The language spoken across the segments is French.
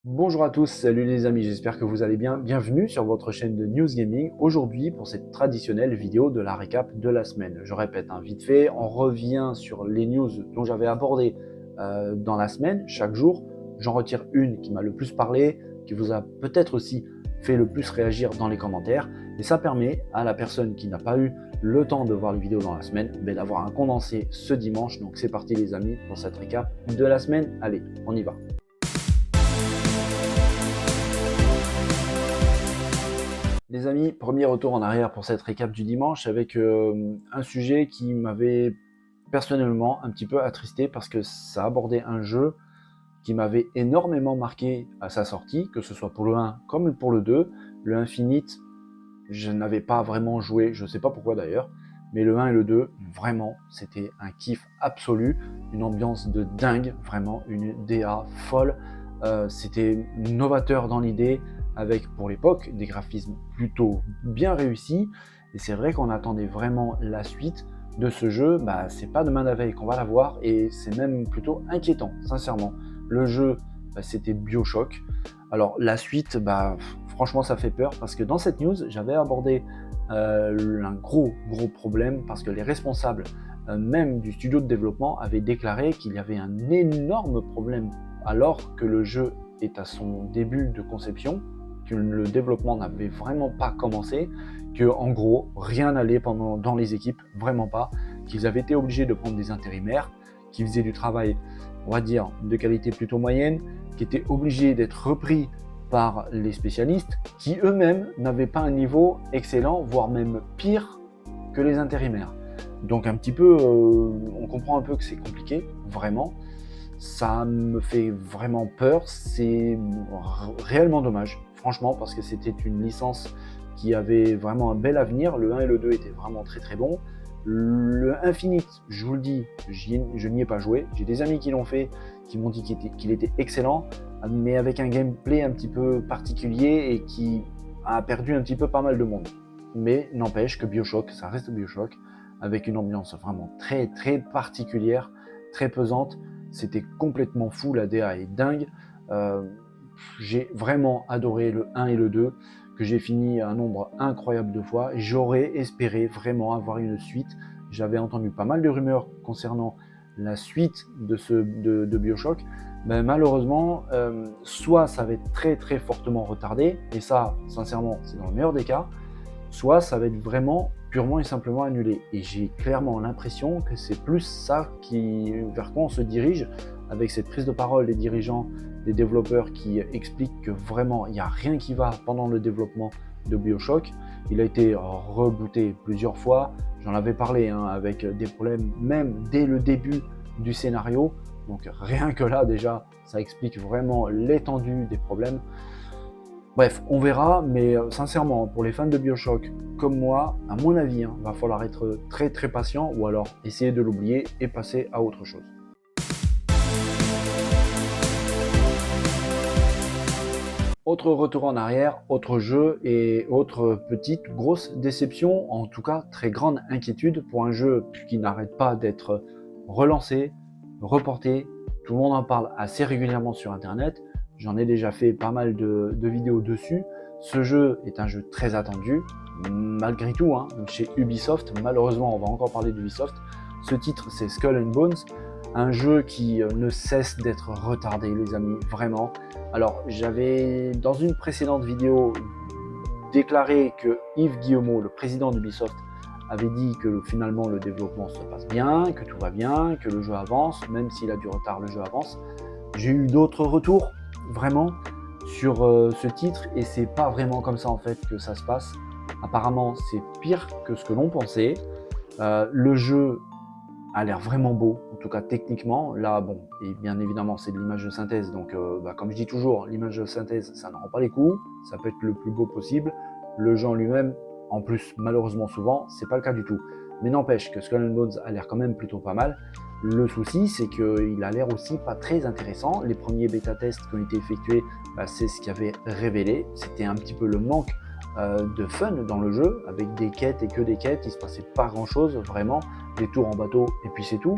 Bonjour à tous, salut les amis, j'espère que vous allez bien. Bienvenue sur votre chaîne de News Gaming. Aujourd'hui pour cette traditionnelle vidéo de la récap de la semaine. Je répète, vite fait, on revient sur les news dont j'avais abordé dans la semaine, chaque jour. J'en retire une qui m'a le plus parlé, qui vous a peut-être aussi fait le plus réagir dans les commentaires. Et ça permet à la personne qui n'a pas eu le temps de voir les vidéos dans la semaine, d'avoir un condensé ce dimanche. Donc c'est parti les amis pour cette récap de la semaine. Allez, on y va. Les amis, premier retour en arrière pour cette récap du dimanche avec un sujet qui m'avait personnellement un petit peu attristé parce que ça abordait un jeu qui m'avait énormément marqué à sa sortie, que ce soit pour le 1 comme pour le 2. Le Infinite, je n'avais pas vraiment joué, je ne sais pas pourquoi d'ailleurs, mais le 1 et le 2, vraiment, c'était un kiff absolu, une ambiance de dingue, vraiment, une DA folle. C'était novateur dans l'idée, avec pour l'époque des graphismes plutôt bien réussis, et c'est vrai qu'on attendait vraiment la suite de ce jeu. C'est pas demain la veille qu'on va la voir, et c'est même plutôt inquiétant, sincèrement. Le jeu, c'était BioShock. Alors la suite, franchement ça fait peur, parce que dans cette news, j'avais abordé un gros problème, parce que les responsables même du studio de développement avaient déclaré qu'il y avait un énorme problème alors que le jeu est à son début de conception, que le développement n'avait vraiment pas commencé, que en gros rien n'allait dans les équipes, vraiment pas, qu'ils avaient été obligés de prendre des intérimaires qui faisaient du travail, on va dire, de qualité plutôt moyenne, qui étaient obligés d'être repris par les spécialistes, qui eux-mêmes n'avaient pas un niveau excellent, voire même pire que les intérimaires. Donc un petit peu, on comprend un peu que c'est compliqué, vraiment. Ça me fait vraiment peur, c'est réellement dommage, franchement, parce que c'était une licence qui avait vraiment un bel avenir. Le 1 et le 2 étaient vraiment très bons. Le Infinite, je vous le dis, je n'y ai pas joué. J'ai des amis qui l'ont fait, qui m'ont dit qu'il était excellent, mais avec un gameplay un petit peu particulier et qui a perdu un petit peu pas mal de monde. Mais n'empêche que BioShock, ça reste BioShock, avec une ambiance vraiment très particulière, très pesante. C'était complètement fou, la DA est dingue. J'ai vraiment adoré le 1 et le 2, que j'ai fini un nombre incroyable de fois. J'aurais espéré vraiment avoir une suite. J'avais entendu pas mal de rumeurs concernant la suite de BioShock. Malheureusement, soit ça va être très fortement retardé, et ça, sincèrement, c'est dans le meilleur des cas, soit ça va être vraiment purement et simplement annulé. Et j'ai clairement l'impression que c'est plus ça vers quoi on se dirige, avec cette prise de parole des dirigeants, des développeurs qui expliquent que vraiment il n'y a rien qui va pendant le développement de BioShock. Il a été rebooté plusieurs fois, j'en avais parlé, avec des problèmes même dès le début du scénario. Donc rien que là déjà, ça explique vraiment l'étendue des problèmes. Bref, on verra, mais sincèrement, pour les fans de BioShock comme moi, à mon avis, va falloir être très patient, ou alors essayer de l'oublier et passer à autre chose. Autre retour en arrière, autre jeu et autre petite grosse déception, en tout cas très grande inquiétude pour un jeu qui n'arrête pas d'être relancé, reporté. Tout le monde en parle assez régulièrement sur internet. J'en ai déjà fait pas mal de vidéos dessus. Ce jeu est un jeu très attendu, malgré tout, chez Ubisoft. Malheureusement, on va encore parler d'Ubisoft. Ce titre, c'est Skull and Bones, un jeu qui ne cesse d'être retardé, les amis, vraiment. Alors, j'avais, dans une précédente vidéo, déclaré que Yves Guillemot, le président d'Ubisoft, avait dit que finalement le développement se passe bien, que tout va bien, que le jeu avance, même s'il a du retard, le jeu avance. J'ai eu d'autres retours, vraiment, sur ce titre, et c'est pas vraiment comme ça en fait que ça se passe. Apparemment, c'est pire que ce que l'on pensait. Le jeu a l'air vraiment beau, en tout cas techniquement. Là, bon, et bien évidemment, c'est de l'image de synthèse, donc comme je dis toujours, l'image de synthèse, ça ne rend pas les coups, ça peut être le plus beau possible. Le jeu en lui-même, en plus, malheureusement souvent, c'est pas le cas du tout. Mais n'empêche que Skull and Bones a l'air quand même plutôt pas mal. Le souci, c'est qu'il a l'air aussi pas très intéressant. Les premiers bêta-tests qui ont été effectués, c'est ce qui avait révélé. C'était un petit peu le manque de fun dans le jeu, avec des quêtes et que des quêtes, il se passait pas grand chose vraiment, des tours en bateau et puis c'est tout.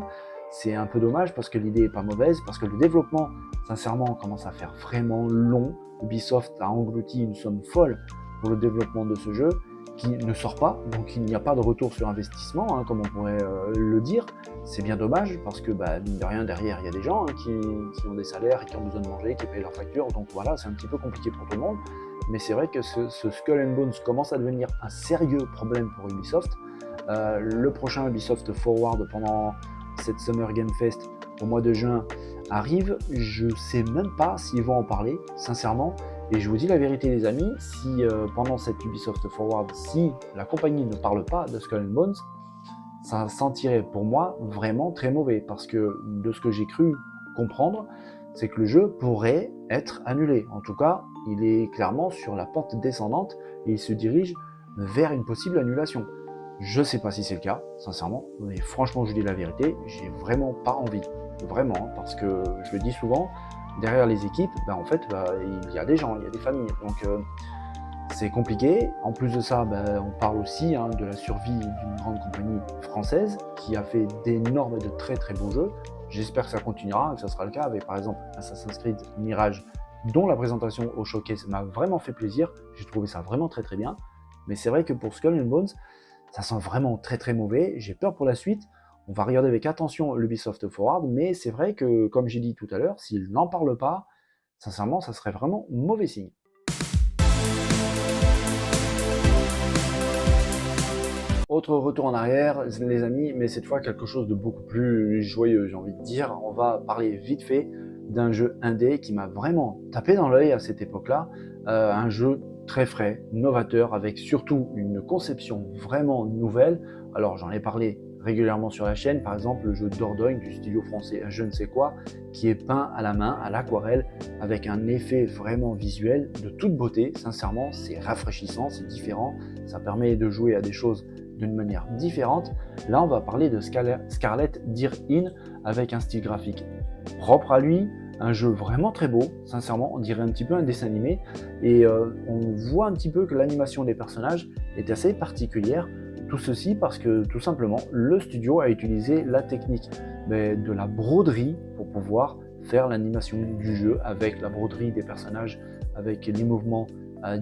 C'est un peu dommage parce que l'idée est pas mauvaise, parce que le développement, sincèrement, commence à faire vraiment long. Ubisoft a englouti une somme folle pour le développement de ce jeu, qui ne sort pas, donc il n'y a pas de retour sur investissement, hein, comme on pourrait le dire. C'est bien dommage, parce que mine de rien, derrière, il y a des gens qui ont des salaires et qui ont besoin de manger, qui payent leurs factures, donc voilà, c'est un petit peu compliqué pour tout le monde. Mais c'est vrai que ce Skull and Bones commence à devenir un sérieux problème pour Ubisoft. Le prochain Ubisoft Forward pendant cette Summer Game Fest au mois de juin arrive. Je sais même pas s'ils vont en parler, sincèrement. Et je vous dis la vérité les amis, si pendant cette Ubisoft Forward, si la compagnie ne parle pas de Skull and Bones, ça sentirait pour moi vraiment très mauvais. Parce que de ce que j'ai cru comprendre, c'est que le jeu pourrait être annulé. En tout cas, il est clairement sur la pente descendante et il se dirige vers une possible annulation. Je sais pas si c'est le cas, sincèrement, mais franchement, je vous dis la vérité, j'ai vraiment pas envie. Vraiment, hein, parce que je le dis souvent, derrière les équipes, en fait, il y a des gens, il y a des familles. Donc, c'est compliqué. En plus de ça, on parle aussi de la survie d'une grande compagnie française qui a fait d'énormes et de très très beaux jeux. J'espère que ça continuera, que ça sera le cas avec par exemple Assassin's Creed Mirage, dont la présentation au showcase m'a vraiment fait plaisir. J'ai trouvé ça vraiment très très bien. Mais c'est vrai que pour Skull and Bones, ça sent vraiment très très mauvais. J'ai peur pour la suite. On va regarder avec attention l'Ubisoft Forward, mais c'est vrai que, comme j'ai dit tout à l'heure, s'ils n'en parlent pas, sincèrement, ça serait vraiment mauvais signe. Autre retour en arrière, les amis, mais cette fois quelque chose de beaucoup plus joyeux, j'ai envie de dire. On va parler vite fait d'un jeu indé qui m'a vraiment tapé dans l'œil à cette époque-là. Un jeu très frais, novateur, avec surtout une conception vraiment nouvelle. Alors j'en ai parlé régulièrement sur la chaîne, par exemple le jeu Dordogne du studio français Je ne sais quoi, qui est peint à la main, à l'aquarelle, avec un effet vraiment visuel de toute beauté. Sincèrement, c'est rafraîchissant, c'est différent, ça permet de jouer à des choses d'une manière différente. Là, on va parler de Scarlet Deer Inn avec un style graphique propre à lui, un jeu vraiment très beau, sincèrement, on dirait un petit peu un dessin animé, et on voit un petit peu que l'animation des personnages est assez particulière. Tout ceci parce que, tout simplement, le studio a utilisé la technique de la broderie pour pouvoir faire l'animation du jeu avec la broderie des personnages, avec les mouvements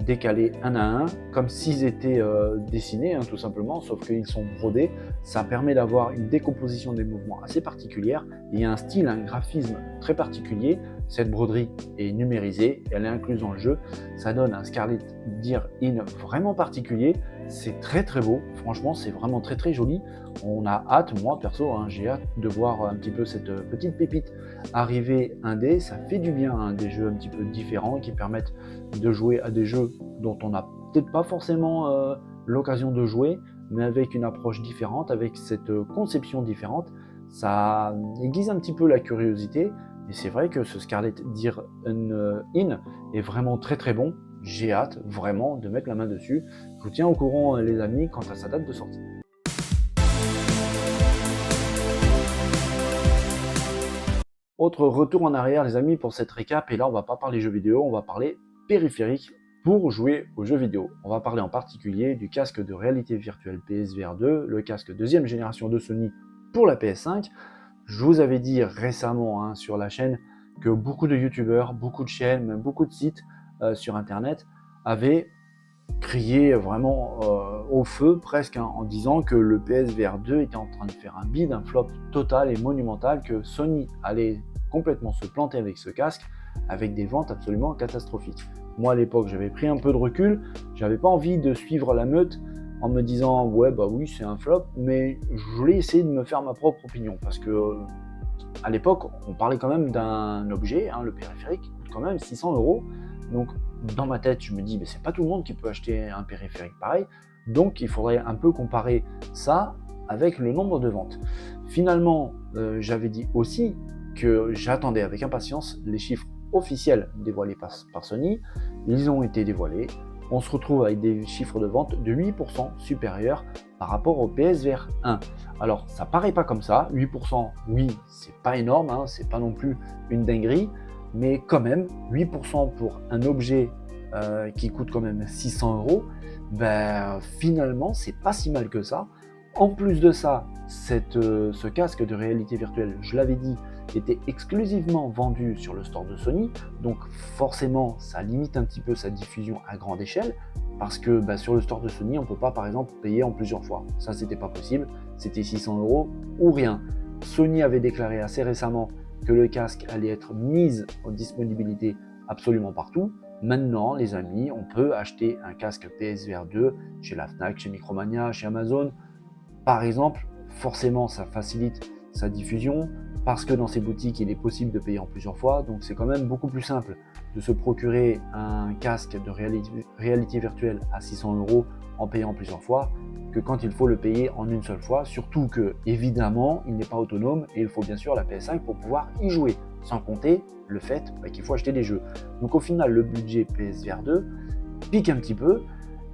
décalés un à un, comme s'ils étaient dessinés, tout simplement, sauf qu'ils sont brodés. Ça permet d'avoir une décomposition des mouvements assez particulière. Il y a un style, un graphisme très particulier. Cette broderie est numérisée, elle est incluse dans le jeu. Ça donne un Scarlet Deer Inn vraiment particulier. C'est très très beau, franchement, c'est vraiment très très joli. On a hâte, moi perso, j'ai hâte de voir un petit peu cette petite pépite arriver indé. Ça fait du bien, des jeux un petit peu différents qui permettent de jouer à des jeux dont on n'a peut-être pas forcément l'occasion de jouer, mais avec une approche différente, avec cette conception différente. Ça aiguise un petit peu la curiosité, et c'est vrai que ce Scarlet Deer Inn est vraiment très très bon. J'ai hâte vraiment de mettre la main dessus. Je vous tiens au courant les amis quant à sa date de sortie. Autre retour en arrière les amis pour cette récap, et là on va pas parler jeux vidéo, on va parler périphérique pour jouer aux jeux vidéo. On va parler en particulier du casque de réalité virtuelle PSVR 2, le casque deuxième génération de Sony pour la PS5. Je vous avais dit récemment sur la chaîne que beaucoup de youtubeurs, beaucoup de chaînes, même beaucoup de sites sur internet avaient crié vraiment au feu presque en disant que le PSVR 2 était en train de faire un bid, un flop total et monumental, que Sony allait complètement se planter avec ce casque, avec des ventes absolument catastrophiques. Moi à l'époque j'avais pris un peu de recul, j'avais pas envie de suivre la meute en me disant ouais oui c'est un flop, mais je voulais essayer de me faire ma propre opinion parce que à l'époque on parlait quand même d'un objet, le périphérique qui coûte quand même 600 €. Donc dans ma tête je me dis mais c'est pas tout le monde qui peut acheter un périphérique pareil, donc il faudrait un peu comparer ça avec le nombre de ventes. Finalement j'avais dit aussi que j'attendais avec impatience les chiffres officiels dévoilés par Sony. Ils ont été dévoilés. On se retrouve avec des chiffres de vente de 8% supérieurs par rapport au PSVR 1. Alors ça paraît pas comme ça, 8% oui c'est pas énorme, c'est pas non plus une dinguerie, mais quand même 8% pour un objet qui coûte quand même 600 €, ben, finalement, c'est pas si mal que ça. En plus de ça, ce casque de réalité virtuelle, je l'avais dit, était exclusivement vendu sur le store de Sony, donc forcément, ça limite un petit peu sa diffusion à grande échelle, parce que bah, sur le store de Sony, on ne peut pas, par exemple, payer en plusieurs fois. Ça, c'était pas possible, c'était 600 € ou rien. Sony avait déclaré assez récemment que le casque allait être mis en disponibilité absolument partout. Maintenant, les amis, on peut acheter un casque PSVR 2 chez la Fnac, chez Micromania, chez Amazon. Par exemple, forcément, ça facilite sa diffusion parce que dans ces boutiques, il est possible de payer en plusieurs fois. Donc, c'est quand même beaucoup plus simple de se procurer un casque de réalité virtuelle à 600 € en payant plusieurs fois que quand il faut le payer en une seule fois. Surtout que, évidemment, il n'est pas autonome et il faut bien sûr la PS5 pour pouvoir y jouer. Sans compter le fait qu'il faut acheter des jeux. Donc, au final, le budget PSVR 2 pique un petit peu.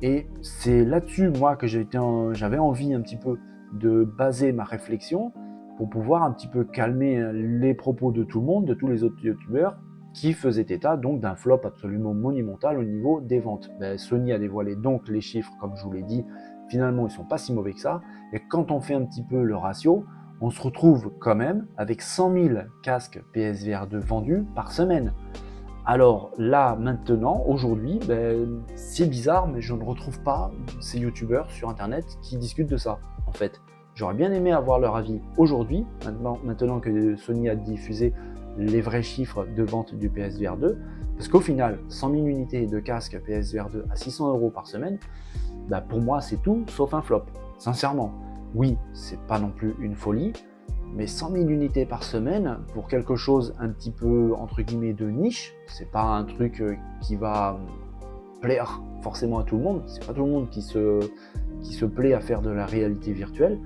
Et c'est là-dessus, moi, que j'avais envie un petit peu de baser ma réflexion pour pouvoir un petit peu calmer les propos de tout le monde, de tous les autres youtubeurs qui faisaient état donc d'un flop absolument monumental au niveau des ventes. Ben, Sony a dévoilé donc les chiffres, comme je vous l'ai dit, finalement ils ne sont pas si mauvais que ça, et quand on fait un petit peu le ratio, on se retrouve quand même avec 100 000 casques PSVR 2 vendus par semaine. Alors là, maintenant, aujourd'hui, ben, c'est bizarre, mais je ne retrouve pas ces youtubeurs sur internet qui discutent de ça, en fait. J'aurais bien aimé avoir leur avis aujourd'hui, maintenant que Sony a diffusé les vrais chiffres de vente du PSVR 2, parce qu'au final, 100 000 unités de casque PSVR 2 à 600 € par semaine, ben pour moi, c'est tout sauf un flop, sincèrement. Oui, c'est pas non plus une folie, mais 100 000 unités par semaine, pour quelque chose un petit peu, entre guillemets, de niche, c'est pas un truc qui va plaire forcément à tout le monde, c'est pas tout le monde qui se plaît à faire de la réalité virtuelle,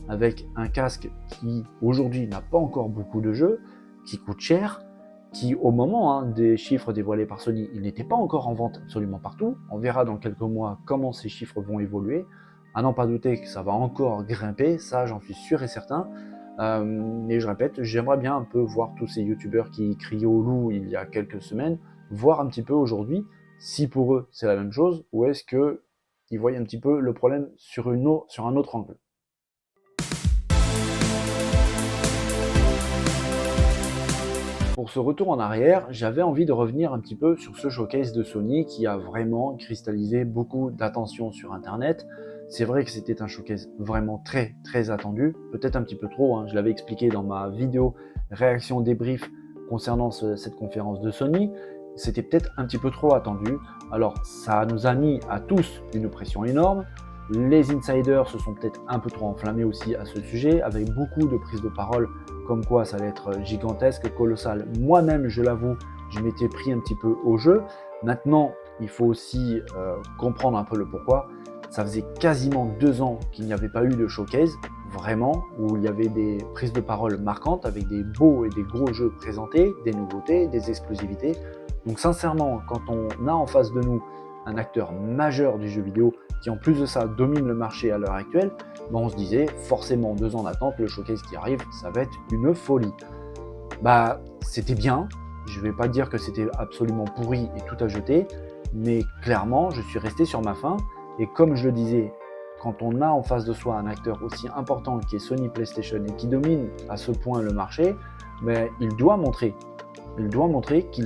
avec un casque qui, aujourd'hui, n'a pas encore beaucoup de jeux, qui coûte cher, qui, au moment des chiffres dévoilés par Sony, il n'était pas encore en vente absolument partout. On verra dans quelques mois comment ces chiffres vont évoluer. À n'en pas douter que ça va encore grimper, ça j'en suis sûr et certain. Mais je répète, j'aimerais bien un peu voir tous ces youtubeurs qui criaient au loup il y a quelques semaines, voir un petit peu aujourd'hui si pour eux c'est la même chose ou est-ce qu'ils voient un petit peu le problème sur un autre angle. Pour ce retour en arrière, j'avais envie de revenir un petit peu sur ce showcase de Sony qui a vraiment cristallisé beaucoup d'attention sur internet. C'est vrai que c'était un showcase vraiment très très attendu, peut-être un petit peu trop, je l'avais expliqué dans ma vidéo réaction débrief concernant cette conférence de Sony, c'était peut-être un petit peu trop attendu. Alors ça nous a mis à tous une pression énorme, les insiders se sont peut-être un peu trop enflammés aussi à ce sujet, avec beaucoup de prises de parole comme quoi ça allait être gigantesque, colossal. Moi-même, je l'avoue, je m'étais pris un petit peu au jeu. Maintenant, il faut aussi comprendre un peu le pourquoi. Ça faisait quasiment 2 ans qu'il n'y avait pas eu de showcase, vraiment, où il y avait des prises de parole marquantes avec des beaux et des gros jeux présentés, des nouveautés, des exclusivités. Donc sincèrement, quand on a en face de nous un acteur majeur du jeu vidéo qui en plus de ça domine le marché à l'heure actuelle, on se disait forcément 2 ans d'attente, le showcase qui arrive, ça va être une folie. Bah c'était bien, je vais pas dire que c'était absolument pourri et tout à jeter, mais clairement je suis resté sur ma faim et comme je le disais, quand on a en face de soi un acteur aussi important qui est Sony PlayStation et qui domine à ce point le marché, il doit montrer qu'il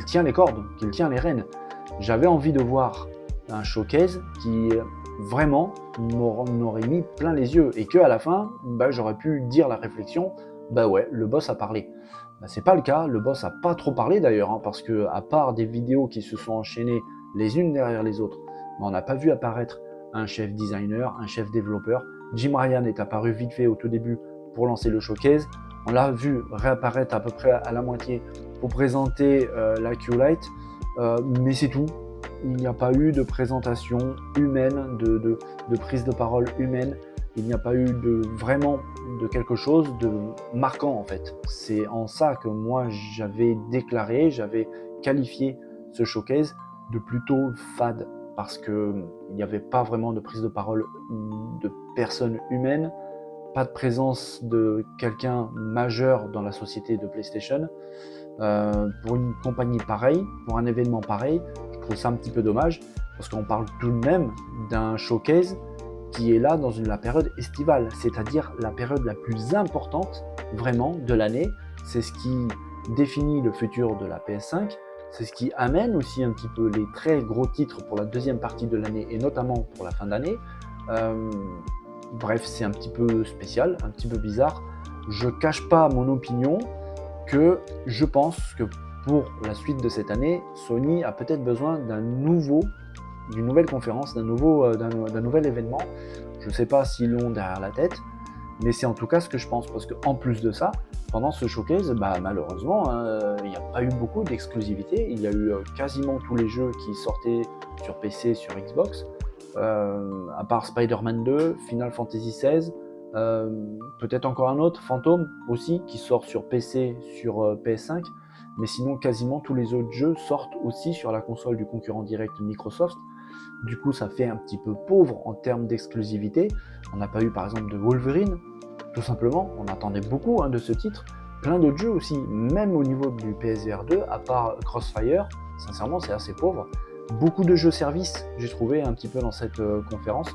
tient les cordes, qu'il tient les rênes. J'avais envie de voir un showcase qui vraiment m'aurait mis plein les yeux et que à la fin, j'aurais pu dire la réflexion, ouais, le boss a parlé. C'est pas le cas, le boss a pas trop parlé d'ailleurs, parce que à part des vidéos qui se sont enchaînées les unes derrière les autres, on n'a pas vu apparaître un chef designer, un chef développeur. Jim Ryan est apparu vite fait au tout début pour lancer le showcase. On l'a vu réapparaître à peu près à la moitié pour présenter la Q-Lite, mais c'est tout. Il n'y a pas eu de présentation humaine, de prise de parole humaine. Il n'y a pas eu vraiment de quelque chose de marquant en fait. C'est en ça que moi j'avais qualifié ce showcase de plutôt fade parce qu'il n'y avait pas vraiment de prise de parole de personnes humaines, pas de présence de quelqu'un majeur dans la société de PlayStation. Pour une compagnie pareille, pour un événement pareil, je trouve ça un petit peu dommage, parce qu'on parle tout de même d'un showcase qui est là dans la période estivale, c'est-à-dire la période la plus importante vraiment de l'année. C'est ce qui définit le futur de la PS5, c'est ce qui amène aussi un petit peu les très gros titres pour la deuxième partie de l'année et notamment pour la fin d'année. Bref, c'est un petit peu spécial, un petit peu bizarre. Je cache pas mon opinion que je pense que pour la suite de cette année, Sony a peut-être besoin d'une nouvelle conférence, d'un nouvel événement. Je ne sais pas s'ils l'ont derrière la tête, mais c'est en tout cas ce que je pense, parce qu'en plus de ça, pendant ce showcase, malheureusement, il n'y a pas eu beaucoup d'exclusivité. Il y a eu quasiment tous les jeux qui sortaient sur PC, sur Xbox, à part Spider-Man 2, Final Fantasy XVI, peut-être encore un autre, Phantom aussi, qui sort sur PC, sur PS5, mais sinon quasiment tous les autres jeux sortent aussi sur la console du concurrent direct Microsoft. Du coup, ça fait un petit peu pauvre en termes d'exclusivité. On n'a pas eu par exemple de Wolverine, tout simplement, on attendait beaucoup de ce titre. Plein d'autres jeux aussi, même au niveau du PSVR 2, à part Crossfire, sincèrement c'est assez pauvre. Beaucoup de jeux services, j'ai trouvé un petit peu dans cette conférence.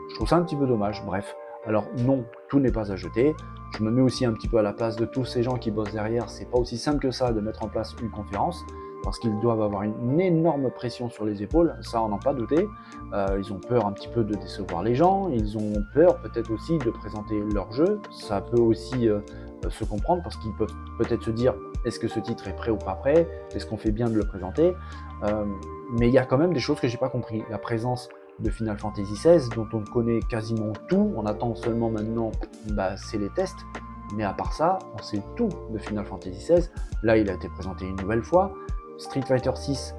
Je trouve ça un petit peu dommage, bref. Alors non, tout n'est pas à jeter. Je me mets aussi un petit peu à la place de tous ces gens qui bossent derrière. C'est pas aussi simple que ça de mettre en place une conférence, parce qu'ils doivent avoir une énorme pression sur les épaules, ça on n'en pas douté. Ils ont peur un petit peu de décevoir les gens, ils ont peur peut-être aussi de présenter leur jeu, ça peut aussi se comprendre, parce qu'ils peuvent peut-être se dire, est-ce que ce titre est prêt ou pas prêt, est-ce qu'on fait bien de le présenter, mais il y a quand même des choses que j'ai pas compris. La présence de Final Fantasy XVI, dont on connaît quasiment tout, on attend seulement maintenant, c'est les tests, mais à part ça, on sait tout de Final Fantasy XVI. Là, il a été présenté une nouvelle fois. Street Fighter 6,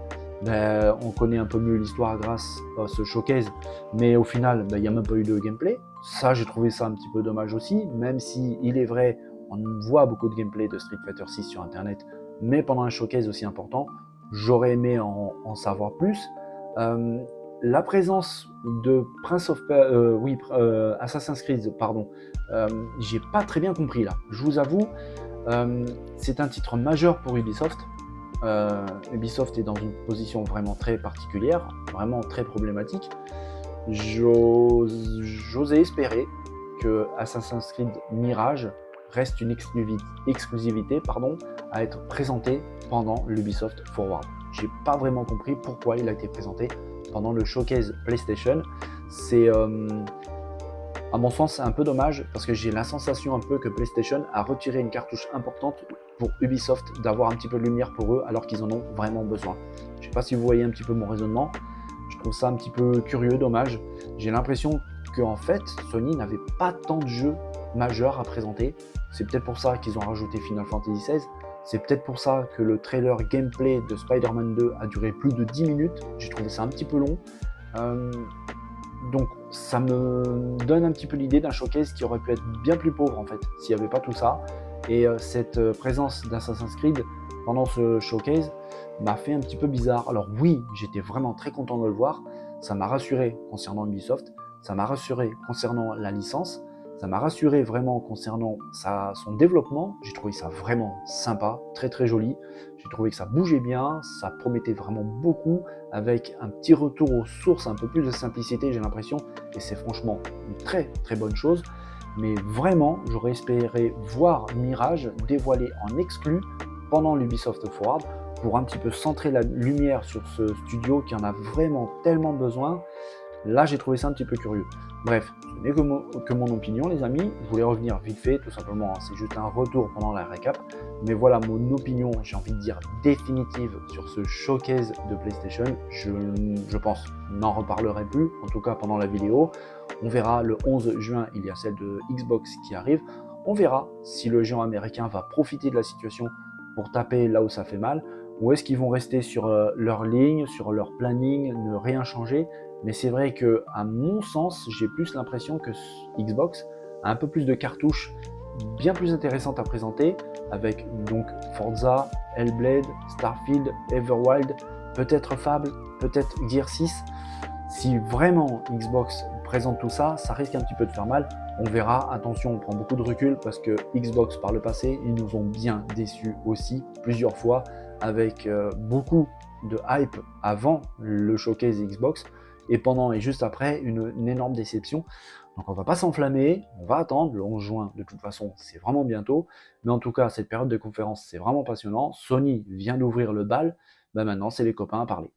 on connaît un peu mieux l'histoire grâce à ce showcase, mais au final, il n'y a même pas eu de gameplay. Ça, j'ai trouvé ça un petit peu dommage aussi, même si il est vrai, on voit beaucoup de gameplay de Street Fighter 6 sur Internet, mais pendant un showcase aussi important, j'aurais aimé en savoir plus. La présence de Assassin's Creed, j'ai pas très bien compris là. Je vous avoue, c'est un titre majeur pour Ubisoft. Ubisoft est dans une position vraiment très particulière, vraiment très problématique. J'osais espérer que Assassin's Creed Mirage reste une exclusivité à être présentée pendant l'Ubisoft Forward. J'ai pas vraiment compris pourquoi il a été présenté pendant le showcase PlayStation. C'est à mon sens, c'est un peu dommage, parce que j'ai la sensation un peu que PlayStation a retiré une cartouche importante pour Ubisoft, d'avoir un petit peu de lumière pour eux alors qu'ils en ont vraiment besoin. Je sais pas si vous voyez un petit peu mon raisonnement, je trouve ça un petit peu curieux, dommage. J'ai l'impression qu'en fait, Sony n'avait pas tant de jeux majeurs à présenter. C'est peut-être pour ça qu'ils ont rajouté Final Fantasy XVI, c'est peut-être pour ça que le trailer gameplay de Spider-Man 2 a duré plus de 10 minutes, j'ai trouvé ça un petit peu long. Donc ça me donne un petit peu l'idée d'un showcase qui aurait pu être bien plus pauvre en fait, s'il n'y avait pas tout ça. Et cette présence d'Assassin's Creed pendant ce showcase m'a fait un petit peu bizarre. Alors oui, j'étais vraiment très content de le voir, ça m'a rassuré concernant Ubisoft, ça m'a rassuré concernant la licence, ça m'a rassuré vraiment concernant son développement. J'ai trouvé ça vraiment sympa, très très joli. J'ai trouvé que ça bougeait bien, ça promettait vraiment beaucoup, avec un petit retour aux sources, un peu plus de simplicité, j'ai l'impression, et c'est franchement une très très bonne chose. Mais vraiment, j'aurais espéré voir Mirage dévoilé en exclu pendant l'Ubisoft Forward, pour un petit peu centrer la lumière sur ce studio qui en a vraiment tellement besoin. Là, j'ai trouvé ça un petit peu curieux. Bref, ce n'est que mon opinion, les amis. Je voulais revenir vite fait, tout simplement. C'est juste un retour pendant la récap. Mais voilà mon opinion, j'ai envie de dire définitive, sur ce showcase de PlayStation. Je pense, n'en reparlerai plus, en tout cas pendant la vidéo. On verra le 11 juin, il y a celle de Xbox qui arrive. On verra si le géant américain va profiter de la situation pour taper là où ça fait mal, ou est-ce qu'ils vont rester sur leur ligne, sur leur planning, ne rien changer. Mais c'est vrai que, à mon sens, j'ai plus l'impression que Xbox a un peu plus de cartouches bien plus intéressantes à présenter, avec donc Forza, Hellblade, Starfield, Everwild, peut-être Fable, peut-être Gear 6. Si vraiment Xbox présente tout ça, ça risque un petit peu de faire mal. On verra, attention, on prend beaucoup de recul parce que Xbox par le passé, ils nous ont bien déçus aussi plusieurs fois avec beaucoup de hype avant le showcase Xbox et pendant et juste après une énorme déception. Donc on va pas s'enflammer, on va attendre, le 11 juin de toute façon c'est vraiment bientôt, mais en tout cas cette période de conférence c'est vraiment passionnant, Sony vient d'ouvrir le bal, ben maintenant c'est les copains à parler.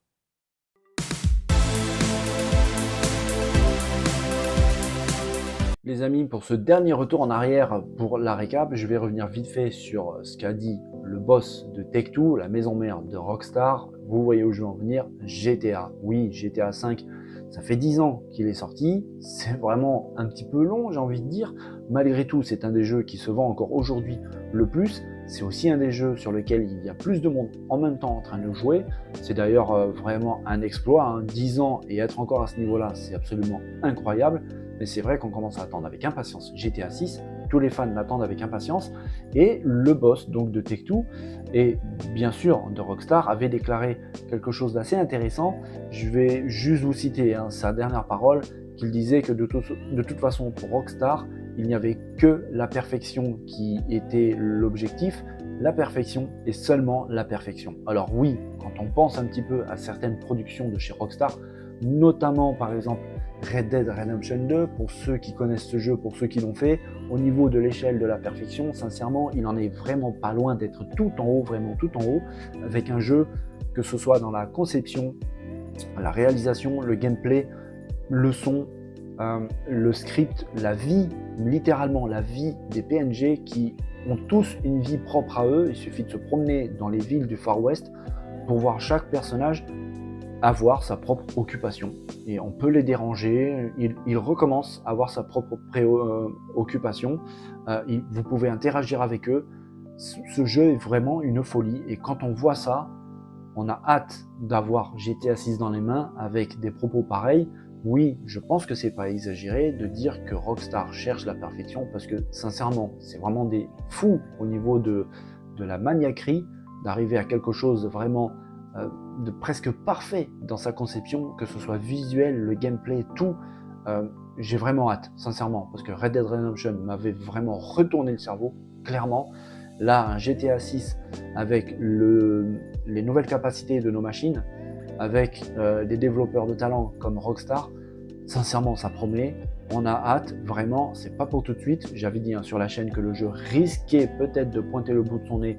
Les amis, pour ce dernier retour en arrière pour la récap, je vais revenir vite fait sur ce qu'a dit le boss de Take-Two, la maison mère de Rockstar. Vous voyez où je veux en venir, GTA. Oui, GTA 5, ça fait 10 ans qu'il est sorti, c'est vraiment un petit peu long, j'ai envie de dire. Malgré tout, c'est un des jeux qui se vend encore aujourd'hui le plus. C'est aussi un des jeux sur lequel il y a plus de monde en même temps en train de jouer. C'est d'ailleurs vraiment un exploit, hein. 10 ans et être encore à ce niveau-là, c'est absolument incroyable. Mais c'est vrai qu'on commence à attendre avec impatience GTA 6, tous les fans l'attendent avec impatience, et le boss donc de Take-Two, et bien sûr de Rockstar, avait déclaré quelque chose d'assez intéressant. Je vais juste vous citer sa dernière parole, qu'il disait que de toute façon pour Rockstar, il n'y avait que la perfection qui était l'objectif, la perfection et seulement la perfection. Alors oui, quand on pense un petit peu à certaines productions de chez Rockstar, notamment par exemple Red Dead Redemption 2, pour ceux qui connaissent ce jeu, pour ceux qui l'ont fait, au niveau de l'échelle de la perfection, sincèrement, il en est vraiment pas loin d'être tout en haut, vraiment tout en haut, avec un jeu, que ce soit dans la conception, la réalisation, le gameplay, le son, le script, la vie, littéralement la vie des PNG qui ont tous une vie propre à eux. Il suffit de se promener dans les villes du Far West pour voir chaque personnage avoir sa propre occupation et on peut les déranger, ils recommencent à avoir sa propre préoccupation, vous pouvez interagir avec eux. Ce jeu est vraiment une folie et quand on voit ça, on a hâte d'avoir GTA 6 dans les mains avec des propos pareils. Oui, je pense que c'est pas exagéré de dire que Rockstar cherche la perfection parce que sincèrement, c'est vraiment des fous au niveau de la maniaquerie d'arriver à quelque chose de vraiment de presque parfait dans sa conception, que ce soit visuel, le gameplay, tout. J'ai vraiment hâte, sincèrement, parce que Red Dead Redemption m'avait vraiment retourné le cerveau, clairement. Là, un GTA 6 avec les nouvelles capacités de nos machines, avec des développeurs de talent comme Rockstar, sincèrement, ça promet. On a hâte, vraiment, c'est pas pour tout de suite. J'avais dit sur la chaîne que le jeu risquait peut-être de pointer le bout de son nez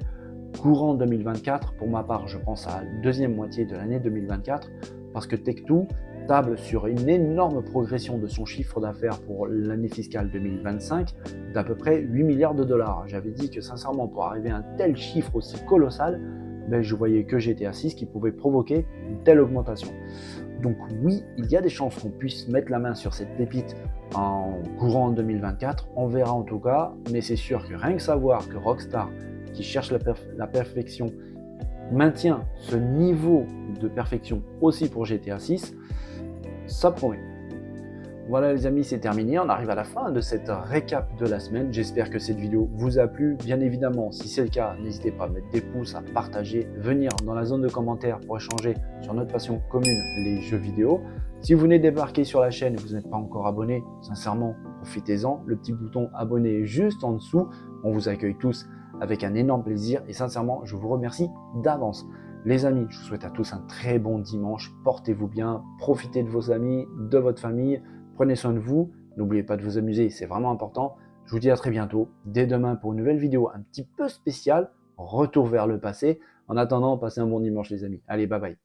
courant 2024, pour ma part je pense à la deuxième moitié de l'année 2024, parce que Take-Two table sur une énorme progression de son chiffre d'affaires pour l'année fiscale 2025 d'à peu près 8 milliards de dollars. J'avais dit que sincèrement pour arriver à un tel chiffre aussi colossal, je voyais que GTA 6 qui pouvait provoquer une telle augmentation. Donc oui, il y a des chances qu'on puisse mettre la main sur cette pépite en courant 2024, on verra en tout cas, mais c'est sûr que rien que savoir que Rockstar qui cherche la perfection maintient ce niveau de perfection aussi pour GTA 6, ça promet. Voilà les amis, c'est terminé, on arrive à la fin de cette récap de la semaine. J'espère que cette vidéo vous a plu. Bien évidemment, si c'est le cas, n'hésitez pas à mettre des pouces, à partager, venir dans la zone de commentaires pour échanger sur notre passion commune, les jeux vidéo. Si vous venez débarquer sur la chaîne et vous n'êtes pas encore abonné, sincèrement, profitez-en. Le petit bouton abonné est juste en dessous. On vous accueille tous avec un énorme plaisir et sincèrement, je vous remercie d'avance. Les amis, je vous souhaite à tous un très bon dimanche. Portez-vous bien, profitez de vos amis, de votre famille. Prenez soin de vous, n'oubliez pas de vous amuser, c'est vraiment important. Je vous dis à très bientôt, dès demain pour une nouvelle vidéo un petit peu spéciale, retour vers le passé. En attendant, passez un bon dimanche les amis. Allez, bye bye.